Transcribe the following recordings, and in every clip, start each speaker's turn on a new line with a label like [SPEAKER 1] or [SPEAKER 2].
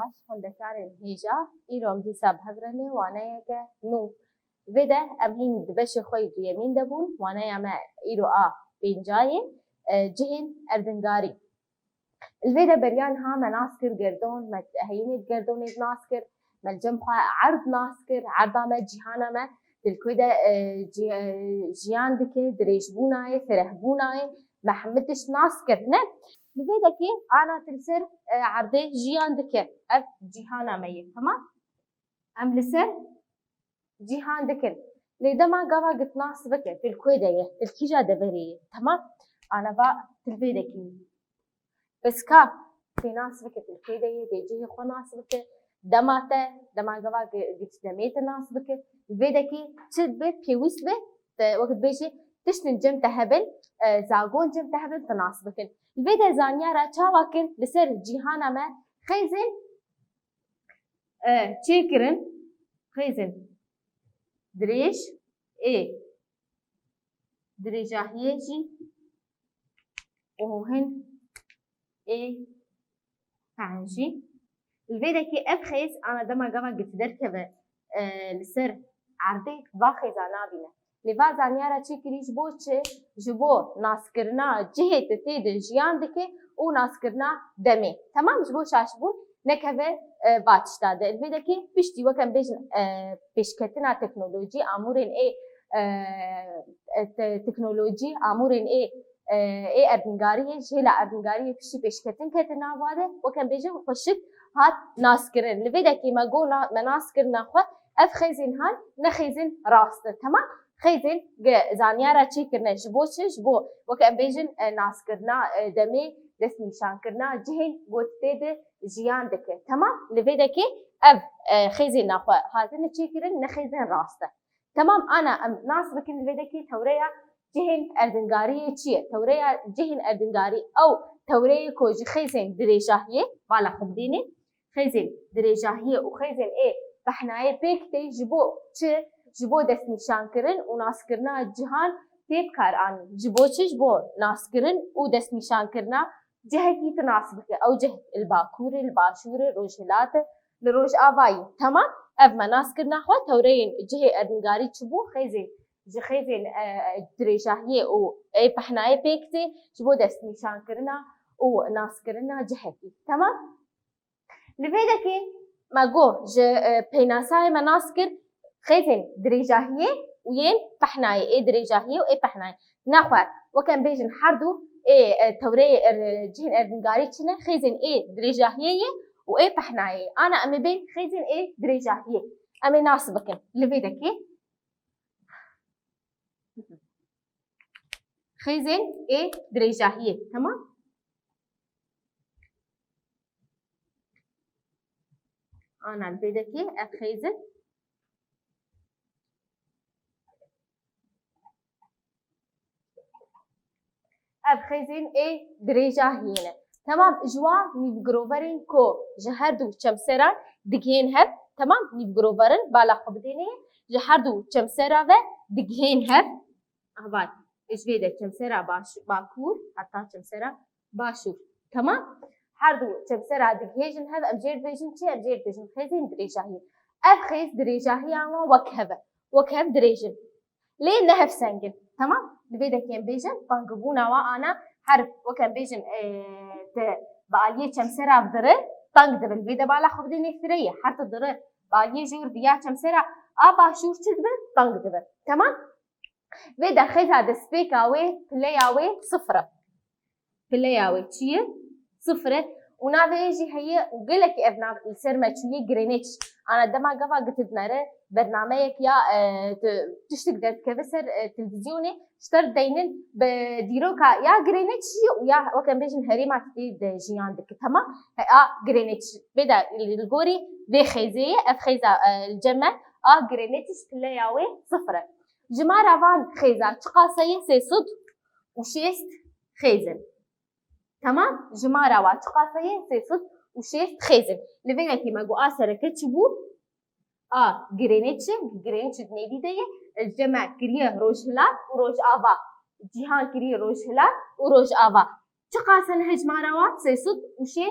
[SPEAKER 1] باش خوندەکارên hêja îro em dîsa bi hev re lê waneyeke nû vê de em hîn di beşê xwe yê duyemîn de bûn waneya me îro a pêncayê cihên erdingarî. Li vê de beriyan ha me nas kir gerdon, me heyînê gerdonê nas kir, me li cem xwe erd nas kir, erda me cîhana me dilkû de jiyan dike, dirêjbûna yê, firehbûna yê me hemû tişt nas kir ne? Li vê dekê ana til ser erdê jiyan dike ev cîhana me yê temam? Em li ser cîhan dikin. Lê dema gava git nas bike dilkû de ye, dilkîja deverê ye temam? Ana va til vê dekî piska tê nas bike dilkû de ye, dê cihê xwe nas bike, dema te dema gava git demê te nas bike. Li vê dekî çi dibe pêwîst be wekî dibêjî tiştên cem te hebin, zagon cem te hebin te nas bikin. Li vê de zanyara çawa kir li ser cîhana me xêzên çê kirin, xêzên dirêj ê dirêjahiyê jî û hin ê pencî. Li vê dekî ev xêz ana dema gava git derkeve li ser erdê va xêza nabîne. Lê va zanyara çê kirî ji bo çi? Ji bo naskirina cihê te tê de jiyan dike û naskirina demê. Temam ji bo şaşbûn nekeve va tişta de. Li vê dekî piştî wek em bêjin pêşketina teknolojî amûrên teknolojî amûrên ê erdingariyê ji hêla erdingariyê piştî pêşketin ketin nava de wek em bêjin xweşik hat naskirin. Li vê dekî me got me naskirina xwe ev xêzên han ne xêzên rast in temam? Xêzên zanyara çê kirine ji bo çi? Ji bo wek em bêjin naskirina demê, destnîşankirina cihên got tê de jiyan dike temam? Li vê dekî ev xêzên xwe hatine çê kirin ne xêzên rast in. Temam ana em nas bikin li vê dekî tewreya cihên erdingariyê çi ye? Tewreya cihên erdingarî ew tewreyê ku ji xêzên dirêjahiyê vala xwe bidînê, xêzên dirêjahiyê û xêzên ê pehnayê pêk tê ji bo çi? Ji bo destnîşankirin û naskirina cihan tê bikar anîn. Ji bo çi? Ji bo naskirin û destnîşankirina cihekî tu nas bike. Ew cih li Bakurê, li Başûrê, Rojhilatê, li Rojavayê temam? Ev me naskirina xwe tewreyên cihê erdingarî çi bû? Xêzên ji xêzên dirêjahiyê û ê pehnayê pêk tê ji bo destnîşankirina û naskirina cihekî temam? Li vê dekê me got ji pênasayê me nas kir xêzên dirêjahiyê û yên pehnayê, ê dirêjahiyê û ê pehnayê. Naxwe wek em bêjin herdû ê tewreyê cihên erdingarî çi ne? Xêzên ê dirêjahiyê ye û ê pehnayê ye. Ana em ê bên xêzên ê dirêjahiyê em ê nas bikin. Li vê dekê xêzên ê dirêjahiyê temam? Ana li vê dekê ev xêzin ev xêzên ê dirêjahiyê ne. Temam ji wan nîvgiroverên ku ji herdû çemseran digihên hev temam? Nîvgiroverin bala xwe bidênê ji herdû çemsera ve digihên hev. Avat ji vê de çemsera Bakur heta çemsera Başûr temam? Herdû çemsera digihêjin hev em jê dibêjin çi? Em jê dibêjin xêzên dirêjahiyê. Ev xêz dirêjahiyan we wek hev e. Wek hev dirêjin. Lê ne hev sengin temam? Li vê dekê em bêjin bangibûna we ana herf wek em bêjin bi aliyê çemsera dire tang dibin. Vê de bala xwe bidênê fireyê her tu dire bi aliyê jî viya çemsera a Başûr çi dibin? Tang dibin temam? Vê de xêza destpêka wê pileya wê sifir e. Pileya wê çi ye? Sifir e û navê yê jî heye û gelekî ev nav li ser me çûye girênêç. Ana dema gava gitidnere bernameyek ya tiştik derdikeve ser televizyonê ji ter deynin bi dîroka ya girênêç jî û ya wek em bêjin herêma tê de jiyan dike temam? A girênêç vê de li gorî vê xêzê ye ev xêza li cem me a girênêç pileya wê sifir e. Ji mara van xêza çi qase ye? 306 xêzin. Tamam? Ji mara wa çi qase ye? 306 xêzin. Li vê nekî me got a sereke çi bû? A girênêç e, girênêç di nêvî de ye ji cem me kiriye Rojhilat û Rojava. Cîhan kiriye Rojhilat û Rojava. Çi qase ne ji mara wan? 306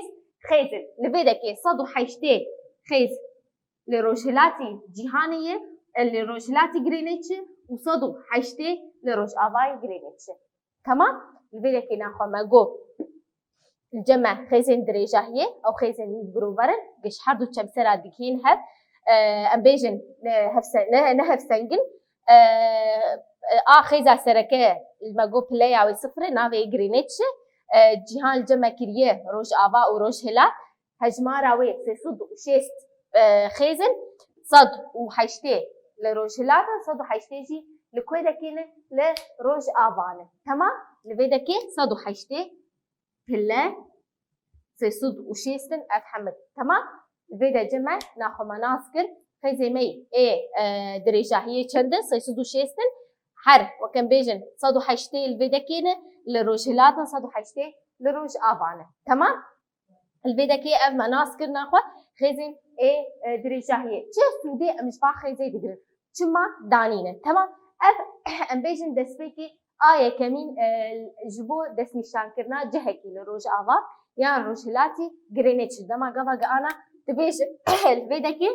[SPEAKER 1] خيزن لبيدكي صدو حيشتي خيز لروجهلاتي جيهانية لروجهلاتي جرينيتش وصدو حيشتي لروج آفاي جرينيتش. تمام؟ لبيدكي ناخو ماجو الجمع خيزن دريجاهية أو خيزن بروفرن قش حردو تشمسرا دكين هب أمبيجن نهف سنجن خيزا سركة الماجو بلاي أو صفر نافي جرينيتش جيهان الجمع كريه روج آفا وروج هلا هجمارا وي سيصد وشيست خيزن صد وحيشتي لروج هلاتا صد وحيشتيجي لكويدا كينه لروج آفانا. تمام؟ لبيدكي صد وحيشتي بلا سيصد وشيستن أفحمد. تمام؟ لبيدا جمع ناخو مناسكر خيزي مي دريجة هي چندن سيصد وشيستن حر وكان بيجن صد وحيشتي لبيدا كينه لروج هلاتا صد وحيشتي لروج آفانا. تمام؟ البيدكي اف مناسكر ناخو خيزين دريجة هي چه سودي مش با خيزي دقرن چما دانينه. تمام؟ اف امبيجن دسبيكي كمين جبو دس نشان كرنا جهكي لروج آفا يعني روج هلاتي جرينيتش دما قفا قانا تبيج البيدكي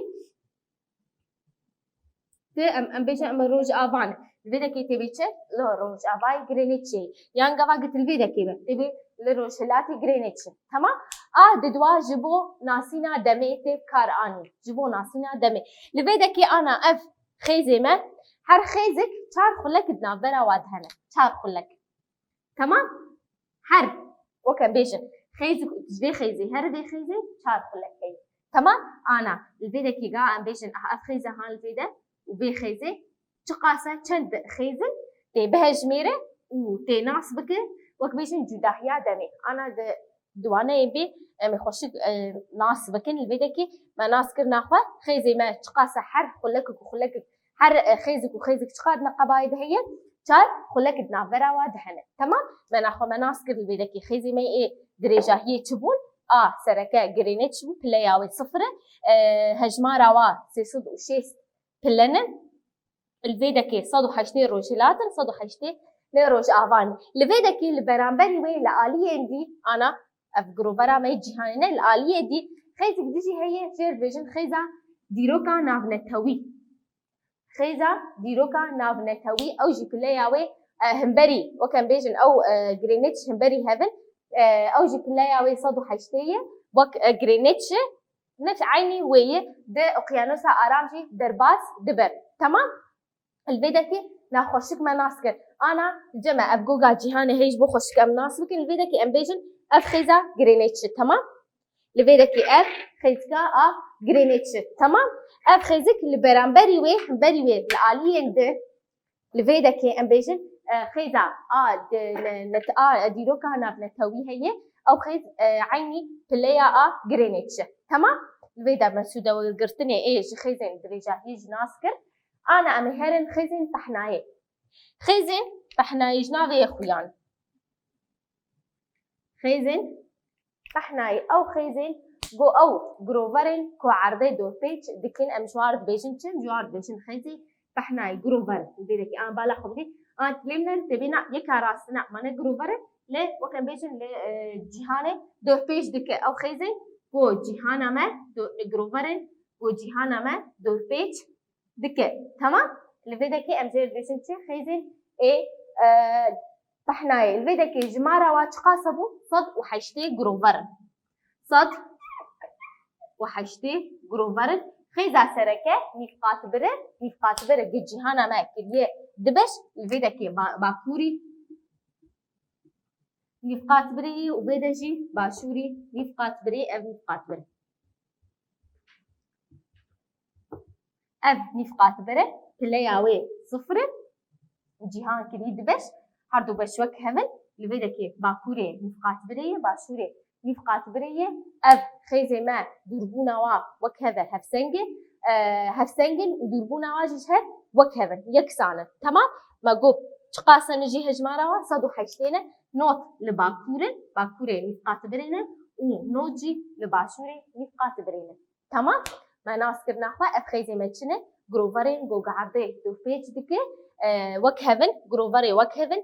[SPEAKER 1] امبيجن ام روج آفان البيدكي تبيش لو روج آفاي جرينيتشي يعني قفا قلت البيدكي تبي لروج هلاتي جرينيتش. تمام؟ ددوا جبو ناسينا دميتي كاراني جبو ناسينا دمي لبيدكي انا اف خيزمه هر خيزك چار خلك دنابرا وادهنه چار خلك. تمام؟ هر وكان بيجن خيزك تجبي خيزي هر بي خيزي چار خلك هي. تمام؟ انا البيدكي قا ام بيجن اف خيزه هان البيده وبي خيزي چقاسه چند خيزن تي بهجميره وتي ناس بك وك بيجن جداهيا دمي انا دوانه يبي مخشك ناس بكن البيدكي ما ناس كرنا خو خيزي ما تقاسه حر خلك وخلك حر خيزك وخيزك تقادنا قبايد هي چار خلك دنافرا وادهنه. تمام؟ ما ناخو ما ناس كر البيدكي خيزي ما دريجه هي تبون سركه جرينيتش بلاياوي صفر هجمارا وا سيصد وشيست بلنن البيدكي صدو حشتي روجلاتن صدو حشتي لروج آفان البيدكي البرامبري وي لآلية دي انا افجروفرا ما جيهانه الآلية دي خيزك ديجي هي فير فيجن خيزا ديروكا نافنتوي خيزا ديروكا نافنتوي او جي بلاياوي همبري وكان بيجن او جرينيتش همبري هيفن او جي بلاياوي صدو حشتيه وك جرينيتش نفس عيني وي ده اقيانوسا ارامجي درباس دبر. تمام؟ البيدكي ناخوشك مناسكر انا جمع افجوجا جيهانه هيج بو خوشك ام ناسبك البيدكي ام بيجن اف خيزا جرينيتش. تمام؟ لبيدكي اف خيزكا جرينيتش. تمام؟ اف خيزك لبرامبري وي همبري وي الاليين ده لبيدكي ام بيجن خيزا نت ديروكا نافنتوي هي او خيز عيني بلايا جرينيتش. تمام؟ البيدا مسودا وقرتني ايش خيزين دريجه هيج ناسكر انا امهرن خيزين طحنايه خيزين طحنايه جناغي يا خويان خيزين طحنايه او خيزين جو او جروفرن كو عرضي دو بيج دكين امشوار بيجن چن جوار بيجن خيزي طحنايه جروفر بيدك انا بالا خبدي تلمنا تبينا يكا راسنا من جروفر ل وكان بيجن ل جيهانه دو بيج دك او خيزين جو جيهانا ما دو جروفرن جو جيهانا ما دو بيج دك. تمام؟ الفيدكي امزير بيشنتي خيزين طحنايه الفيدكي جماره واتقاسبو صد وحشتي جروفر صد وحشتي جروفر خيزا سركه نفقات بره جيهانا ما كديه دبش الفيدكي باكوري نفقات بري وبيدجي باشوري نفقات بري نفقات بري نفقات بري كلياوي صفر جيهان كدي دبش هردو بشوك همن الفيدكي باكوري نفقات بري باشوري نفقات بري خيزي ما دربونا وا وكهذا هفسنجن ودربونا واجش هاد وكهذا يكسانا. تمام؟ ما قوب تقاسا نجي هجمارا صدو حيشتينا نوت باكوري نفقات برينا ونوجي لباشوري نفقات برينا. تمام؟ ما ناسكر ناخوا خيزي ما تشنه جروفرين جو قعدي دو بيج دكي وكهذا جروفري وكهذا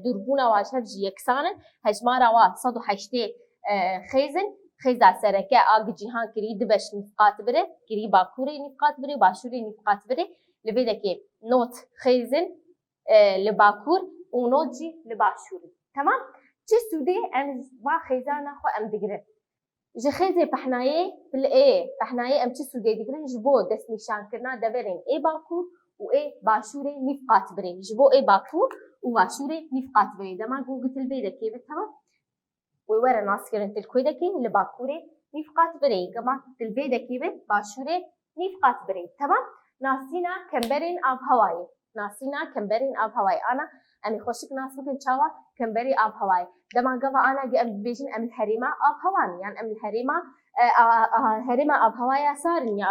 [SPEAKER 1] دربونا واجش هفجي يكسانا هجمارا وا صدو حيشتي خيزن خیزا سرکه آگ جهان کری دبش نفقات بره کری باکوره نفقات بره باشوره نفقات بره لبیده که نوت خیزن لباکور و نوت جی لباشوره تمام چه سوده ام و خیزانا خو ام دگره جه خیزه پحنایه پل ای پحنایه ام چه سوده دگره جبو دست نشان کرنا دبرین ای باکور و ای باشوره نفقات بره جبو ای باکور و باشوره نفقات بره دما قوقت البيده كيف تمام وورا ناسكر انت الكويدة كي اللي باكوري نفقات بري كما البيدة كيبت باشوري نفقات بري تمام ناسينا كمبرين اب هواي ناسينا كمبرين اب هواي انا امي خوشك ناس ممكن تشاوا كمبري اب هواي دما قفا انا بيجن ام الحريمة اب هواني يعني ام الحريمة هريمة اب هواي سارني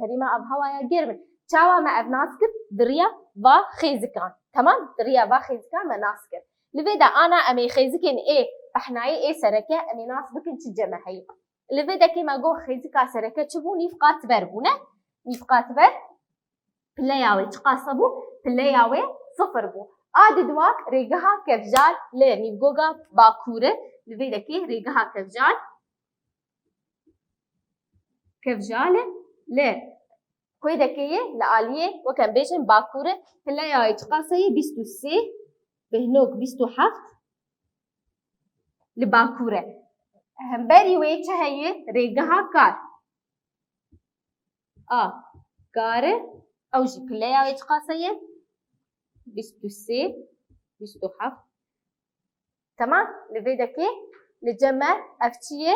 [SPEAKER 1] هريمة اب هواي جيرمن تشاوا ما اب ناسكر دريا با خيزكان تمام دريا با خيزكان ما ناسكر لبيدا انا امي خيزكين ايه پحنای ای سرکه امی ناس بکن چه جمعی لبیده که ما گو خیزی که سرکه چه بو نفقات بر بونه نفقات بر پلیاوی چقاسبو پلیاوی صفر بو آد دواک ریگها کفجال لی نفگوگا باکوره لبیده که ریگها کفجال لی کوی دکیه لعالیه وکم بیشن باکوره پلیاوی چقاسیه 23 بهنوک 27 لباكورة همبري ويتش هي ريجها كار كار أو جي بلايا ويتش قاسية بيستو سي بيستو حف تمام لفيدكي لجمع أفتية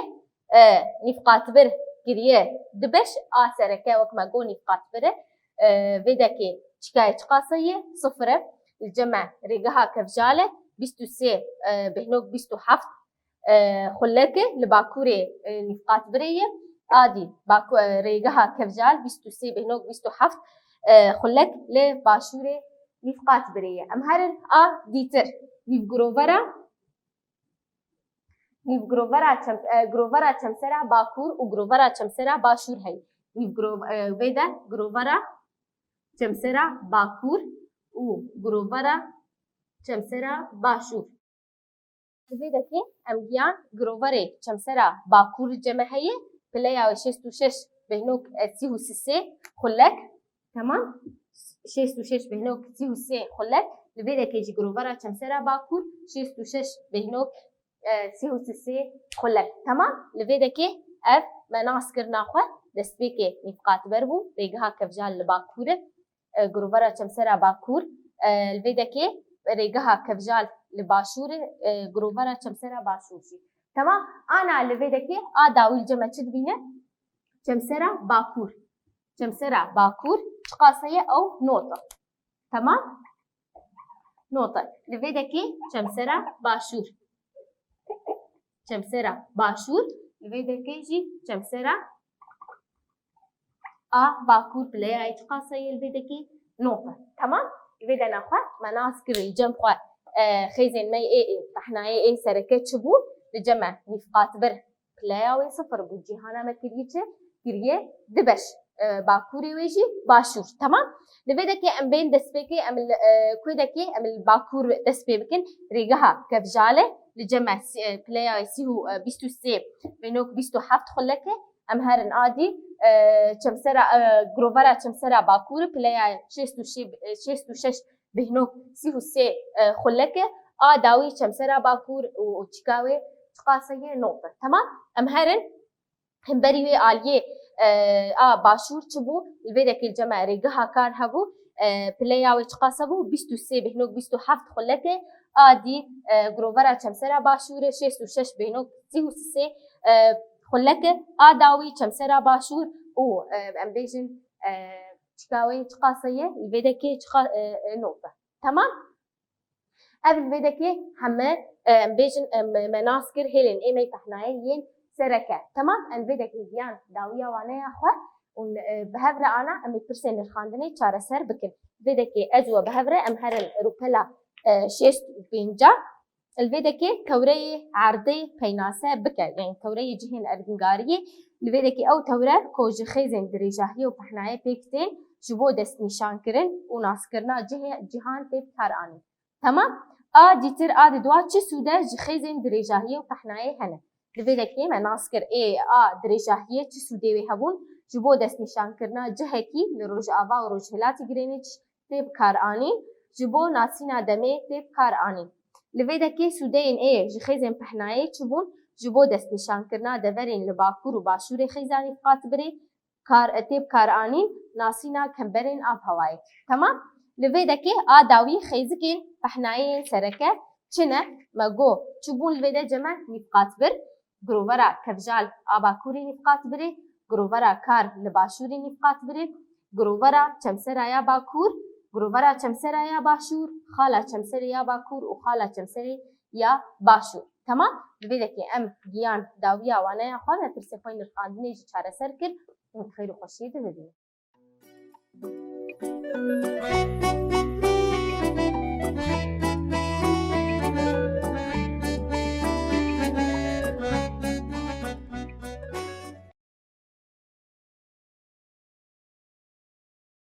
[SPEAKER 1] نفقات بر كريه دبش سركة وكما قو نفقات بر فيدكي شكاية قاسية صفرة الجمع ريجها كفجالة بيستو سي بهنوك بيستو حف خلاكه لباكوري نفقات بريه آدي باكو ريجها كفجال بيستو سي بهنوك بيستو حفت خلاك لباشوري نفقات بريه ام هرن ديتر نيف چمسرا باكور و جروفرا چمسرا باشور هي نيف ويدا جروفرا چمسرا باكور و جروفرا چمسرا باشور لفيدا كي امجيان جروفري چمسرا باكور جمعية بلايا 66 بهنوك سيهو سيسي خلك تمام 66 بهنوك سيهو سي خلك لفيدا كي جي جروفرا چمسرا باكور 66 بهنوك سيهو سيسي خلك تمام لفيدا كي اف مناس كرنا خو دسبيكي نفقات بربو ريجها كفجال لباكورة جروفرا چمسرا باكور لفيدا كي ريجها كفجال لباشور جروفرا چمسرا باشورشي تمام انا لفيدكي داوي الجمع تشدبينه چمسرا باكور قاسيه او نقطه تمام نقطه لفيدكي چمسرا باشور لفيدكي جي چمسرا باكور بلاي اي قاسيه لفيدكي نقطه تمام لفيدا ناخذ مناسك الجمع خيزين ماي اي طحناي اي سركه شبو لجمع نفقات بر بلاياوي صفر بوجهانا ما كريه دبش باكوري ويجي باشور تمام لفيدكي ام بين دسبيكي ام كويدكي ام الباكور دسبيبكن ريجها كفجاله لجمع بلاياوي سيهو بيستو سي بينوك بيستو حفت خلكه ام هرن عادي چمسرا جروفرا چمسرا باكور بلايا 66 بهنوك سيهو سي خلكه داوي چمسرا باكور وچكاوي تقاسيه نقطه تمام ام هرن همبري وي عاليه باشور چبو الفيدك الجمع ريجها كار هبو بلايا وچقاسبو 23 بهنوك 27 خلكه دي جروفرا چمسرا باشور 66 بهنوك سيهو سي خلكه داوي چمسرا باشور و ام بيجن چكاوي تقاسيه الفيدكي نقطة تمام الفيدكي همه بيجن مناسكر هيلين ايمي تحنايين سركه تمام الفيدكي ديان داوية وانا اخوة بهفرة انا امي برسين الخاندني چارة سر بكن الفيدكي اجوا بهفرة ام هرن روبلا شيست بينجا الفيدكي كوري عرضي بيناسة بكا يعني كوري جهين ارجنگاريه الفيدكي او تورا كوج خيزن دريجاهي وبحناية بيكتين جبو دست نشان کرن و ناس کرنا جهان تیب کار آنی تمام ديتر دوا چه سوده جخيزن دريجاهية و پحناية هنه لبیدکی من ناسکر A درجهیه چه سودی هبون جبو دست نشان کرنا جهکی لروج آوا و روج هلاتی گرینیچ تب کار آنی جبو ناسینا دمه تب کار آنی لبیدکی سودی این جخیزن پهنایی چبون جبو دست نشان کرنا دورین لباکور و باشور خیزانی فقط بری کار تب کار آنی ناسینا کمبرین آب هوایی تمام لبیدکی داوی خیزکین پهنایی سرکه چنه مگو چبون لبیده جمع نفقات بر گروورا کفجال آباکوری نفقات بری گروورا کار لباشوری نفقات بری گروورا چمسرایا باکور گروورا چمسرایا باشور خالا چمسرایا باکور و خالا چمسرایا باشور تمام لبیدکی ام گیان داویا وانه خواهد ترسی خوین القاندنی چاره سر کرد خیر و خوشید ببینید